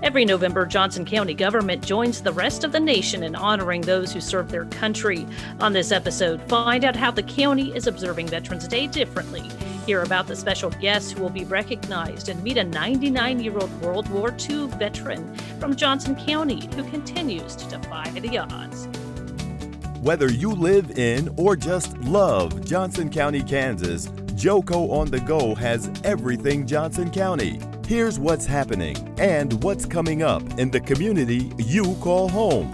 Every November, Johnson County government joins the rest of the nation in honoring those who served their country. On this episode, find out how the county is observing Veterans Day differently. Hear about the special guests who will be recognized and meet a 99-year-old World War II veteran from Johnson County who continues to defy the odds. Whether you live in or just love Johnson County, Kansas, JoCo on the Go has everything Johnson County. Here's what's happening and what's coming up in the community you call home.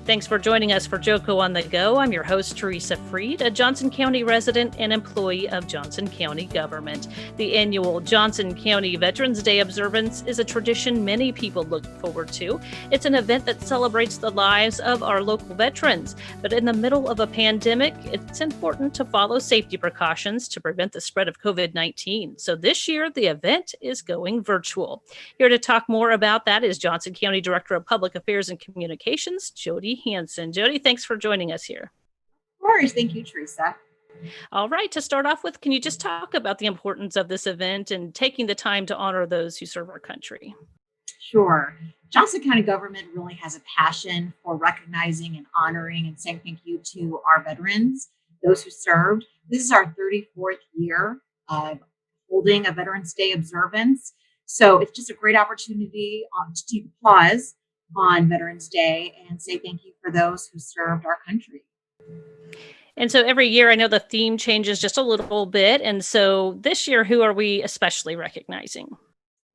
Thanks for joining us for JoCo on the Go. I'm your host, Theresa Freed, a Johnson County resident and employee of Johnson County government. The annual Johnson County Veterans Day observance is a tradition many people look forward to. It's an event that celebrates the lives of our local veterans. But in the middle of a pandemic, it's important to follow safety precautions to prevent the spread of COVID-19. So this year, the event is going virtual. Here to talk more about that is Johnson County Director of Public Affairs and Communications, Jody Hanson. Jody, thanks for joining us here. Of course. Thank you, Theresa. All right. To start off with, can you just talk about the importance of this event and taking the time to honor those who serve our country? Sure. Johnson County government really has a passion for recognizing and honoring and saying thank you to our veterans, those who served. This is our 34th year of holding a Veterans Day observance. So it's just a great opportunity to take applause on Veterans Day and say thank you for those who served our country. And so every year, I know the theme changes just a little bit. And so this year, who are we especially recognizing?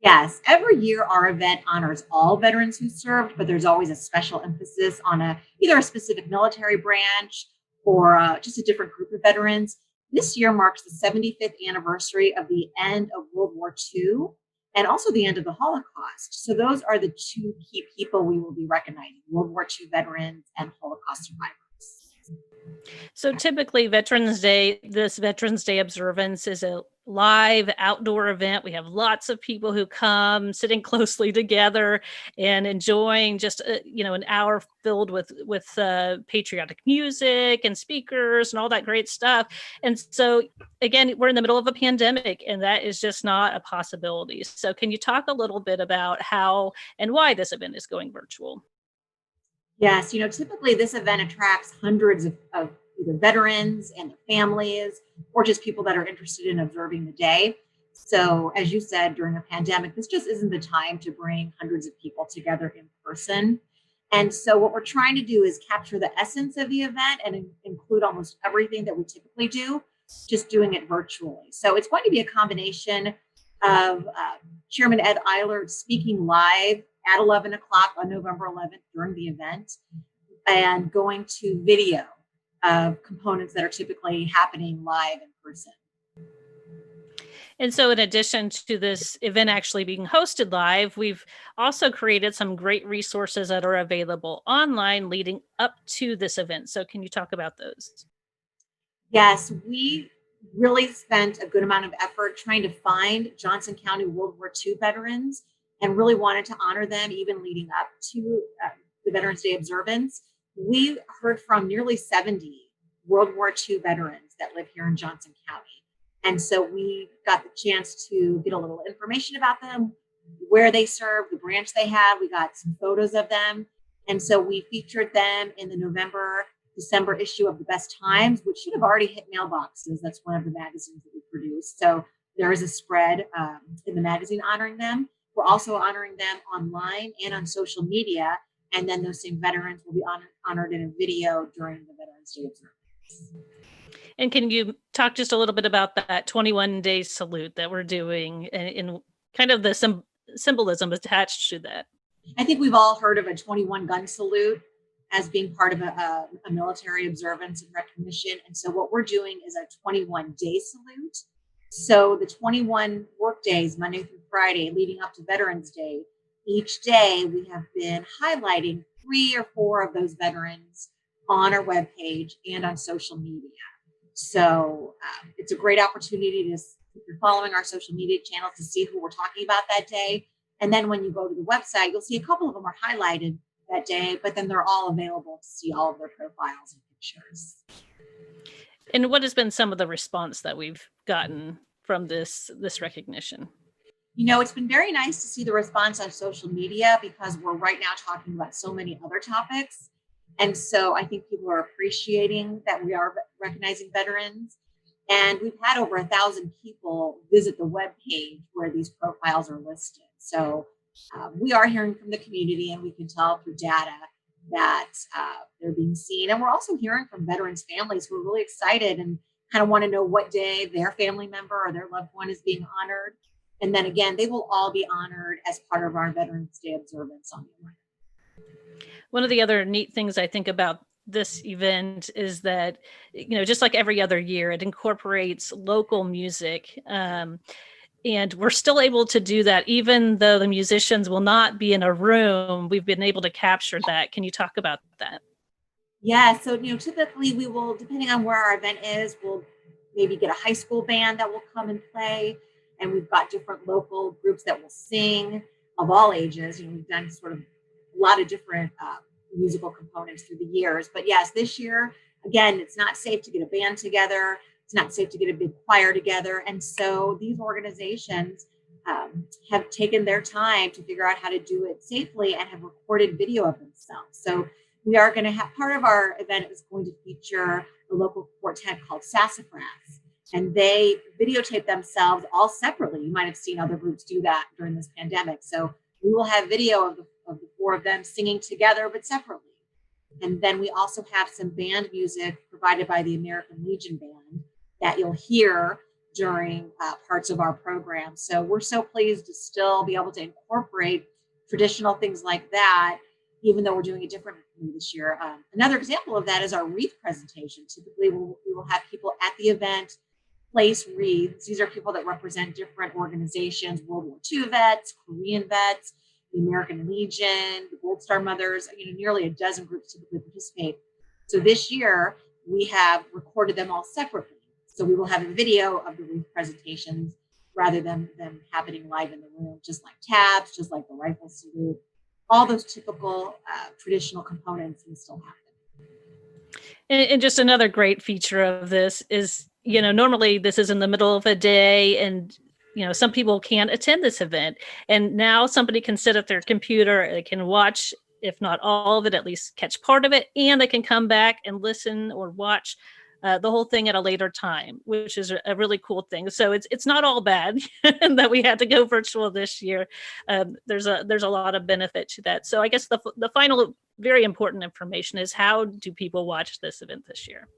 Yes, every year our event honors all veterans who served, but there's always a special emphasis on either a specific military branch or just a different group of veterans. This year marks the 75th anniversary of the end of World War II. And also the end of the Holocaust. So those are the two key people we will be recognizing, World War II veterans and Holocaust survivors. So typically this Veterans Day observance is a live outdoor event. We have lots of people who come sitting closely together and enjoying just, an hour filled with patriotic music and speakers and all that great stuff. And so again, we're in the middle of a pandemic and that is just not a possibility. So can you talk a little bit about how and why this event is going virtual? Yes, typically this event attracts hundreds of either veterans and their families, or just people that are interested in observing the day. So as you said, during a pandemic, this just isn't the time to bring hundreds of people together in person. And so what we're trying to do is capture the essence of the event and include almost everything that we typically do, just doing it virtually. So it's going to be a combination of Chairman Ed Eilert speaking live at 11 o'clock on November 11th during the event, and going to video of components that are typically happening live in person. And so in addition to this event actually being hosted live, we've also created some great resources that are available online leading up to this event. So can you talk about those? Yes, we really spent a good amount of effort trying to find Johnson County World War II veterans and really wanted to honor them even leading up to the Veterans Day observance. We heard from nearly 70 World War II veterans that live here in Johnson County. And so we got the chance to get a little information about them, where they served, the branch they had. We got some photos of them. And so we featured them in the December issue of the Best Times, which should have already hit mailboxes. That's one of the magazines that we produce. So there is a spread in the magazine honoring them. We're also honoring them online and on social media. And then those same veterans will be honored in a video during the Veterans Day observance. And can you talk just a little bit about that 21-day salute that we're doing in kind of the symbolism attached to that? I think we've all heard of a 21-gun salute as being part of a military observance and recognition. And so what we're doing is a 21-day salute. So the 21 work days, Monday through Friday, leading up to Veterans Day, each day we have been highlighting 3 or 4 of those veterans on our webpage and on social media. So it's a great opportunity to, if you're following our social media channels, to see who we're talking about that day. And then when you go to the website, you'll see a couple of them are highlighted that day, but then they're all available to see all of their profiles and pictures. And what has been some of the response that we've gotten from this recognition? It's been very nice to see the response on social media because we're right now talking about so many other topics. And so I think people are appreciating that we are recognizing veterans. And we've had over 1,000 people visit the webpage where these profiles are listed. So we are hearing from the community, and we can tell through data that they're being seen. And we're also hearing from veterans' families who are really excited and kind of want to know what day their family member or their loved one is being honored. And then again, they will all be honored as part of our Veterans Day observance on the 11th. One of the other neat things I think about this event is that, just like every other year, it incorporates local music. And we're still able to do that, even though the musicians will not be in a room. We've been able to capture that. Can you talk about that? Yeah, so typically we will, depending on where our event is, we'll maybe get a high school band that will come and play, and we've got different local groups that will sing of all ages. We've done sort of a lot of different musical components through the years. But yes, this year, again, it's not safe to get a band together. It's not safe to get a big choir together. And so these organizations have taken their time to figure out how to do it safely and have recorded video of themselves. So we are going to have, part of our event is going to feature a local quartet called Sassafras. And they videotape themselves all separately. You might have seen other groups do that during this pandemic. So we will have video of the four of them singing together, but separately. And then we also have some band music provided by the American Legion Band that you'll hear during parts of our program. So we're so pleased to still be able to incorporate traditional things like that, even though we're doing it differently this year. Another example of that is our wreath presentation. Typically, we will have people at the event place wreaths. These are people that represent different organizations: World War II vets, Korean vets, the American Legion, the Gold Star Mothers. Nearly a dozen groups typically participate. So this year, we have recorded them all separately. So we will have a video of the wreath presentations rather than them happening live in the room, just like tabs, just like the rifle salute. All those typical traditional components will still happen. And just another great feature of this is, normally this is in the middle of a day, and some people can't attend this event. And now somebody can sit at their computer, they can watch, if not all of it, at least catch part of it, and they can come back and listen or watch the whole thing at a later time, which is a really cool thing. So it's not all bad that we had to go virtual this year. There's a lot of benefit to that. So I guess the final very important information is, how do people watch this event this year?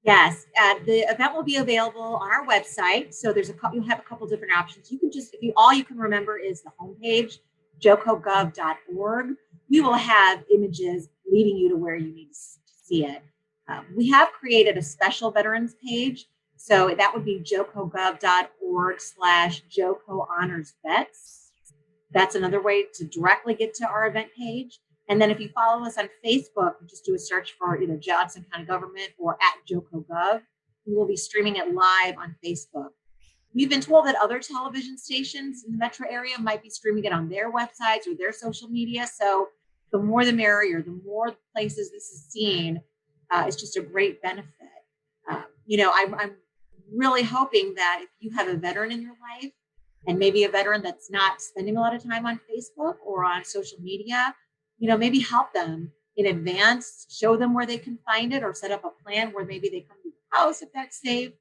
Yes, the event will be available on our website. So you'll have a couple different options. You can all you can remember is the homepage, jocogov.org. We will have images leading you to where you need to see it. We have created a special veterans page. So that would be jocogov.org/JoCo Honors Vets. That's another way to directly get to our event page. And then if you follow us on Facebook, just do a search for either Johnson County Government or at JoCoGov. We will be streaming it live on Facebook. We've been told that other television stations in the metro area might be streaming it on their websites or their social media. So the more the merrier, the more places this is seen, it's just a great benefit. I'm really hoping that if you have a veteran in your life, and maybe a veteran that's not spending a lot of time on Facebook or on social media, maybe help them in advance, show them where they can find it, or set up a plan where maybe they come to your house if that's safe.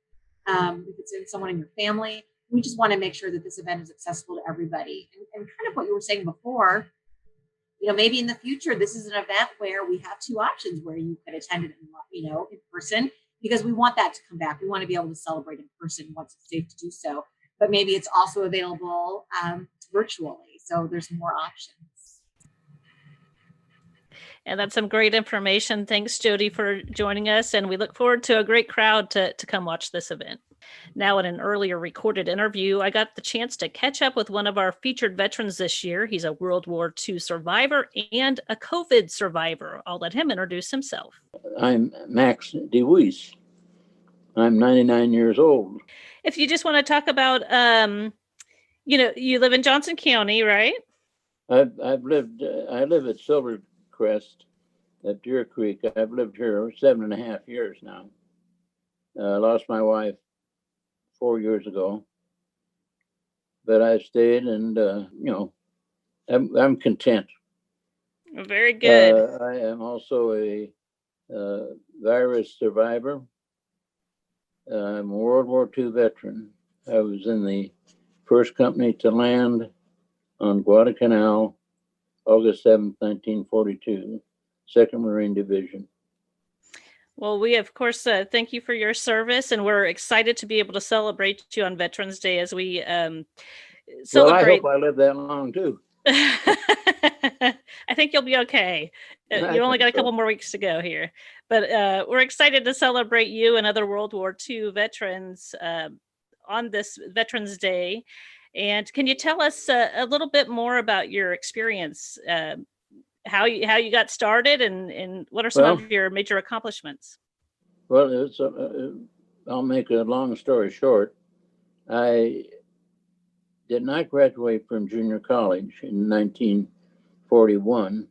If it's in someone in your family, we just want to make sure that this event is accessible to everybody. And kind of what you were saying before, maybe in the future, this is an event where we have two options where you could attend it, in person, because we want that to come back. We want to be able to celebrate in person once it's safe to do so. But maybe it's also available virtually. So there's more options. And that's some great information. Thanks, Jody, for joining us. And we look forward to a great crowd to come watch this event. Now, in an earlier recorded interview, I got the chance to catch up with one of our featured veterans this year. He's a World War II survivor and a COVID survivor. I'll let him introduce himself. I'm Max Deweese. I'm 99 years old. If you just want to talk about, you live in Johnson County, right? I live at Silvercrest at Deer Creek. I've lived here 7.5 years now. I lost my wife 4 years ago. but I stayed, and I'm content. Very good. I am also a virus survivor. I'm a World War II veteran. I was in the first company to land on Guadalcanal, August 7th, 1942, 2nd Marine Division. Well, we, of course, thank you for your service, and we're excited to be able to celebrate you on Veterans Day as we Well, I celebrate. hope I live that long, too. I think you'll be okay. You only got a couple more weeks to go here. But we're excited to celebrate you and other World War II veterans on this Veterans Day. And can you tell us a little bit more about your experience, how you got started, and what are some of your major accomplishments? Well, I'll make a long story short. I did not graduate from junior college in 1941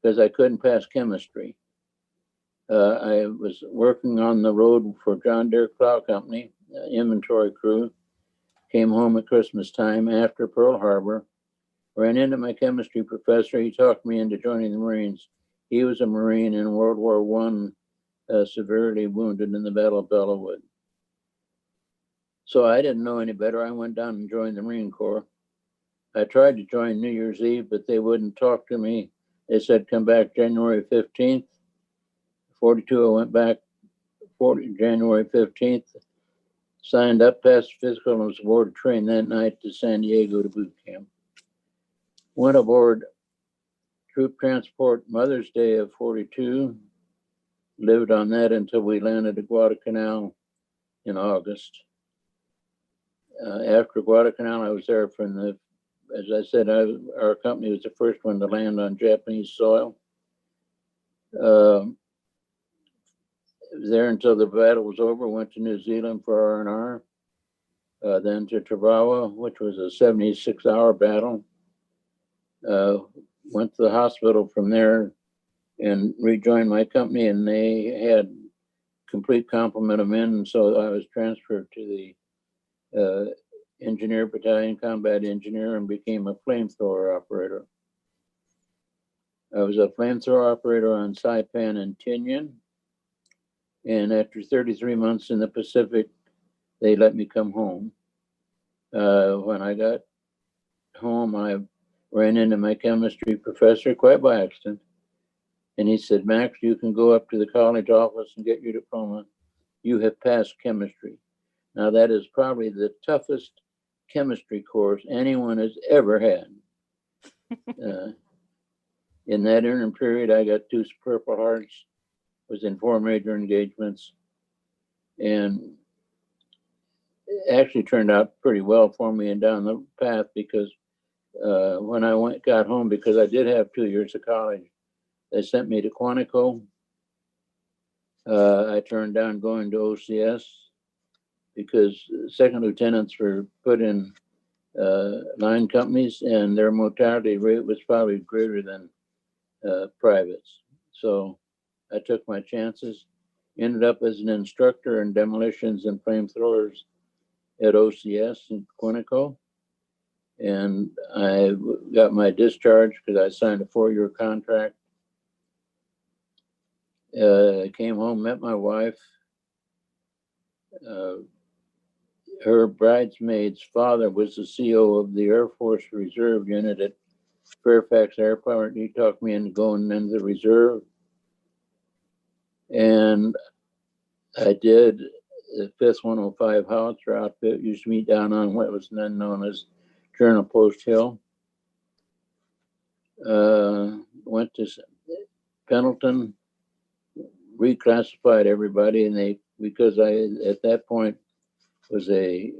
because I couldn't pass chemistry. I was working on the road for John Deere Plow Company, inventory crew. Came home at Christmas time after Pearl Harbor. Ran into my chemistry professor. He talked me into joining the Marines. He was a Marine in World War I, severely wounded in the Battle of Bellawood. So I didn't know any better. I went down and joined the Marine Corps. I tried to join New Year's Eve, but they wouldn't talk to me. They said, come back January 15th. 42, I went back January 15th, signed up, passed physical, and was aboard a train that night to San Diego to boot camp. Went aboard Troop Transport Mother's Day of 42, lived on that until we landed at Guadalcanal in August. After Guadalcanal, I was there as I said, our company was the first one to land on Japanese soil. There until the battle was over, went to New Zealand for R&R, then to Tarawa, which was a 76-hour battle. Went to the hospital from there and rejoined my company, and they had complete complement of men, and so I was transferred to the engineer battalion, combat engineer, and became a flamethrower operator. I was a flamethrower operator on Saipan and Tinian, and after 33 months in the Pacific, they let me come home. When I got home, I ran into my chemistry professor quite by accident. And he said, Max, you can go up to the college office and get your diploma. You have passed chemistry. Now, that is probably the toughest chemistry course anyone has ever had. In that interim period, I got 2 Purple Hearts, was in 4 major engagements, and it actually turned out pretty well for me and down the path, because when I got home, because I did have 2 years of college, they sent me to Quantico. I turned down going to OCS because second lieutenants were put in line companies, and their mortality rate was probably greater than privates. So I took my chances, ended up as an instructor in demolitions and flamethrowers at OCS in Quantico. And I got my discharge because I signed a 4-year contract. I came home, met my wife. Her bridesmaid's father was the CO of the Air Force Reserve Unit at Fairfax Airport. He talked me into going into the reserve. And I did the 5th 105 Howitzer outfit, used to meet down on what was then known as Journal Post Hill. Went to Pendleton, reclassified everybody, and because I, at that point, was a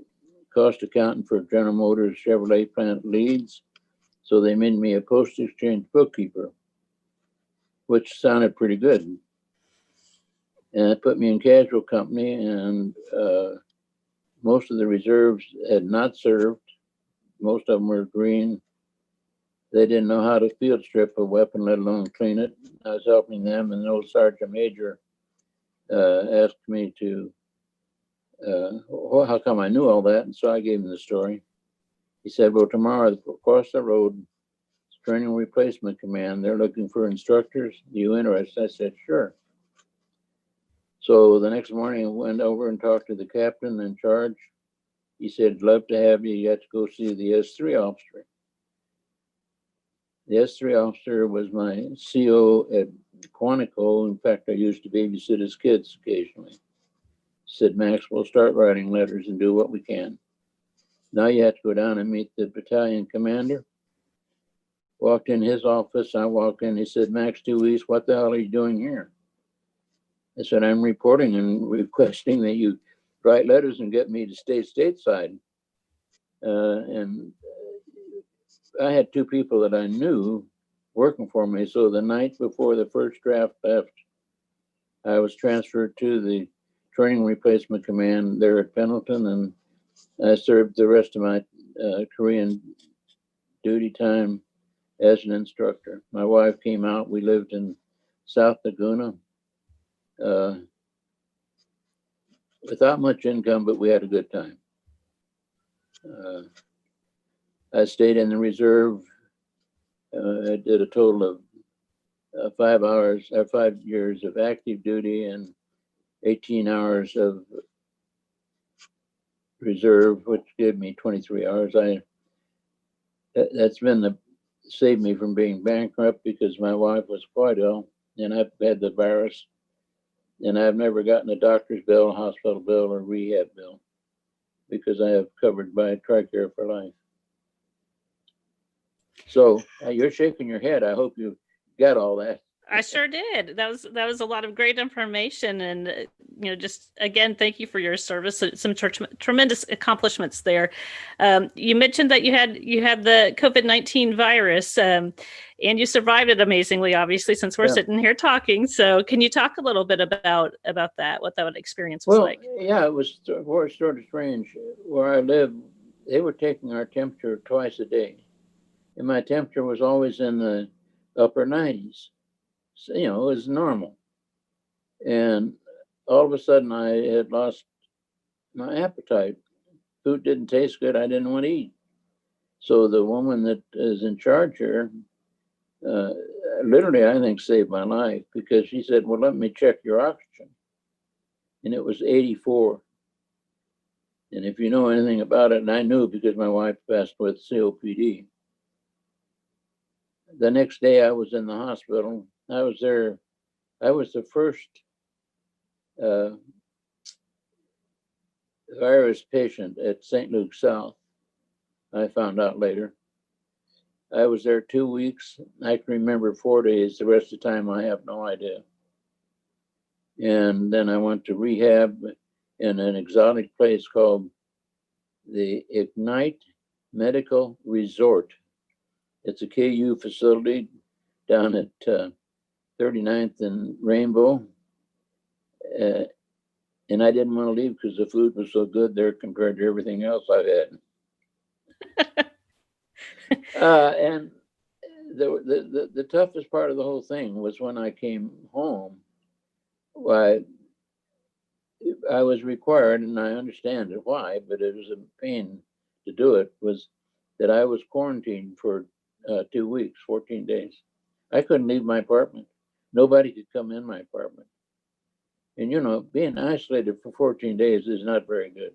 cost accountant for General Motors Chevrolet plant Leeds. So they made me a post exchange bookkeeper, which sounded pretty good. And it put me in casual company, and most of the reserves had not served. Most of them were green. They didn't know how to field strip a weapon, let alone clean it. I was helping them, and the old Sergeant Major asked me to, how come I knew all that? And so I gave him the story. He said, well, tomorrow across the road, Training Replacement Command, they're looking for instructors. Are you interested? I said, sure. So the next morning I went over and talked to the captain in charge. He said, love to have you. You have to go see the S3 officer. The S3 officer was my CO at Quantico. In fact, I used to babysit his kids occasionally. Said, Max, we'll start writing letters and do what we can. Now you have to go down and meet the battalion commander. Walked in his office. I walked in. He said, Max Deweese, what the hell are you doing here? I said, I'm reporting and requesting that you write letters and get me to stay stateside. And I had two people that I knew working for me. So the night before the first draft left, I was transferred to the Training Replacement Command there at Pendleton, and I served the rest of my Korean duty time as an instructor. My wife came out. We lived in South Laguna without much income, but we had a good time. I stayed in the reserve. I did a total of 5 years of active duty and 18 hours of reserve, which gave me 23 hours. That's been saved me from being bankrupt because my wife was quite ill and I've had the virus, and I've never gotten a doctor's bill, hospital bill, or rehab bill because I have covered by TRICARE for life. So you're shaking your head. I hope you got all that. I sure did. That was a lot of great information, and just again, thank you for your service. Some tremendous accomplishments there. You mentioned that you had the COVID-19 virus, and you survived it amazingly. Obviously, since we're sitting here talking, so can you talk a little bit about that? What that experience was like? Yeah, it was sort of strange. Where I live, they were taking our temperature twice a day, and my temperature was always in the upper 90s. So, it was normal. And all of a sudden I had lost my appetite. Food didn't taste good. I didn't want to eat. So the woman that is in charge here, literally, I think, saved my life, because she said, well, let me check your oxygen. And it was 84. And if you know anything about it, and I knew because my wife passed with COPD. The next day I was in the hospital. I was there. I was the first virus patient at St. Luke's South. I found out later. I was there 2 weeks. I can remember 4 days. The rest of the time, I have no idea. And then I went to rehab in an exotic place called the Ignite Medical Resort. It's a KU facility down at 39th and Rainbow. And I didn't want to leave because the food was so good there compared to everything else I've had. And the toughest part of the whole thing was when I came home. I was required, and I understand it why, but it was a pain to do it, was that I was quarantined for 2 weeks, 14 days. I couldn't leave my apartment. Nobody could come in my apartment. And being isolated for 14 days is not very good.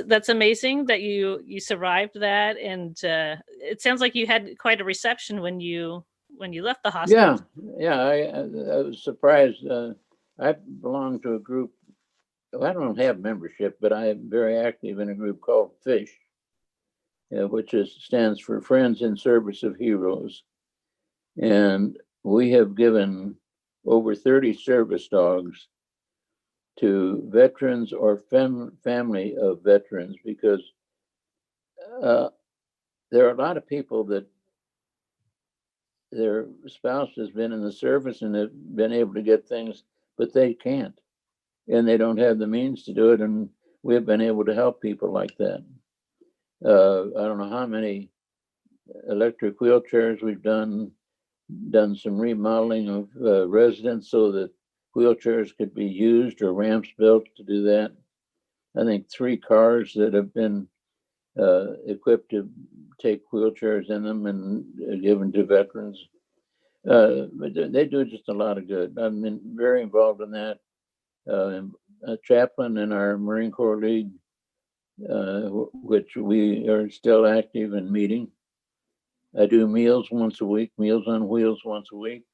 That's amazing that you survived that, and it sounds like you had quite a reception when you left the hospital. Yeah, I was surprised. I belong to a group. I don't have membership, but I am very active in a group called FISH, which stands for Friends in Service of Heroes, and we have given over 30 service dogs to veterans or family of veterans, because there are a lot of people that their spouse has been in the service and have been able to get things, but they can't, and they don't have the means to do it. And we've been able to help people like that. I don't know how many electric wheelchairs we've done some remodeling of residents so that wheelchairs could be used, or ramps built to do that. I think 3 cars that have been equipped to take wheelchairs in them and give them to veterans. But they do just a lot of good. I've been very involved in that. A chaplain in our Marine Corps League, which we are still active in meeting. I do meals once a week, Meals on Wheels once a week.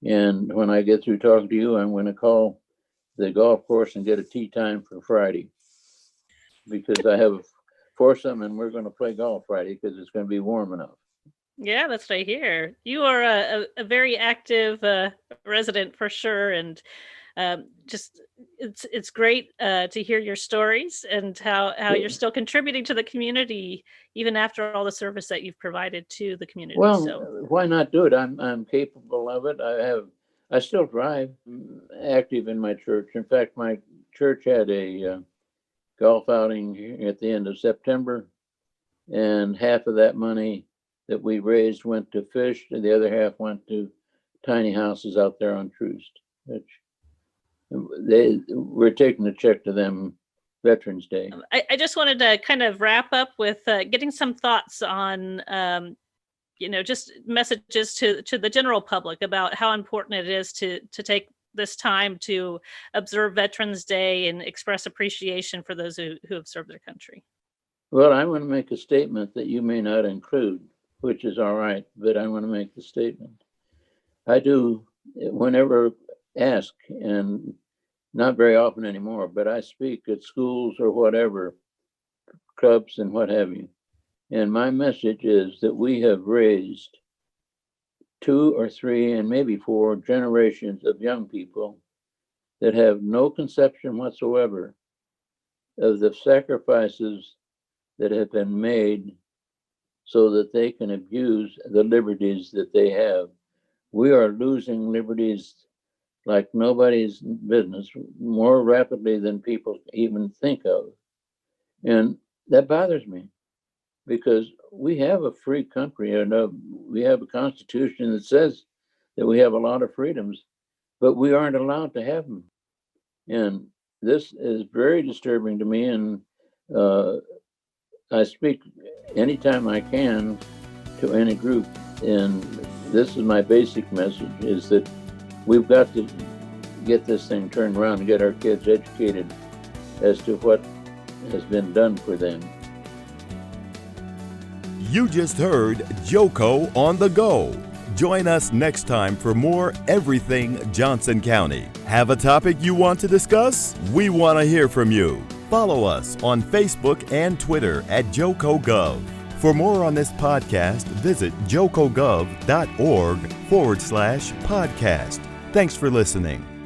And when I get through talking to you, I'm going to call the golf course and get a tee time for Friday, because I have a foursome and we're going to play golf Friday because it's going to be warm enough. Yeah, that's what I hear. You are a very active resident for sure, and just it's great to hear your stories and how you're still contributing to the community even after all the service that you've provided to the community. Well, So why not do it? I'm capable of it. I still drive. I'm active in my church. In fact, my church had a golf outing at the end of September, and half of that money that we raised went to fish, and the other half went to tiny houses out there on Troost, which we're taking a check to them Veterans Day. I just wanted to kind of wrap up with getting some thoughts on just messages to the general public about how important it is to take this time to observe Veterans Day and express appreciation for those who have served their country. Well, I want to make a statement that you may not include, which is all right, but I want to make the statement. I do, whenever asked, and not very often anymore, but I speak at schools or whatever, clubs and what have you. And my message is that we have raised 2 or 3 and maybe 4 generations of young people that have no conception whatsoever of the sacrifices that have been made so that they can abuse the liberties that they have. We are losing liberties like nobody's business, more rapidly than people even think of. And that bothers me, because we have a free country and we have a constitution that says that we have a lot of freedoms, but we aren't allowed to have them. And this is very disturbing to me. And I speak anytime I can to any group. And this is my basic message, is that we've got to get this thing turned around and get our kids educated as to what has been done for them. You just heard JoCo on the Go. Join us next time for more Everything Johnson County. Have a topic you want to discuss? We want to hear from you. Follow us on Facebook and Twitter at JoCoGov. For more on this podcast, visit jocogov.org/podcast. Thanks for listening.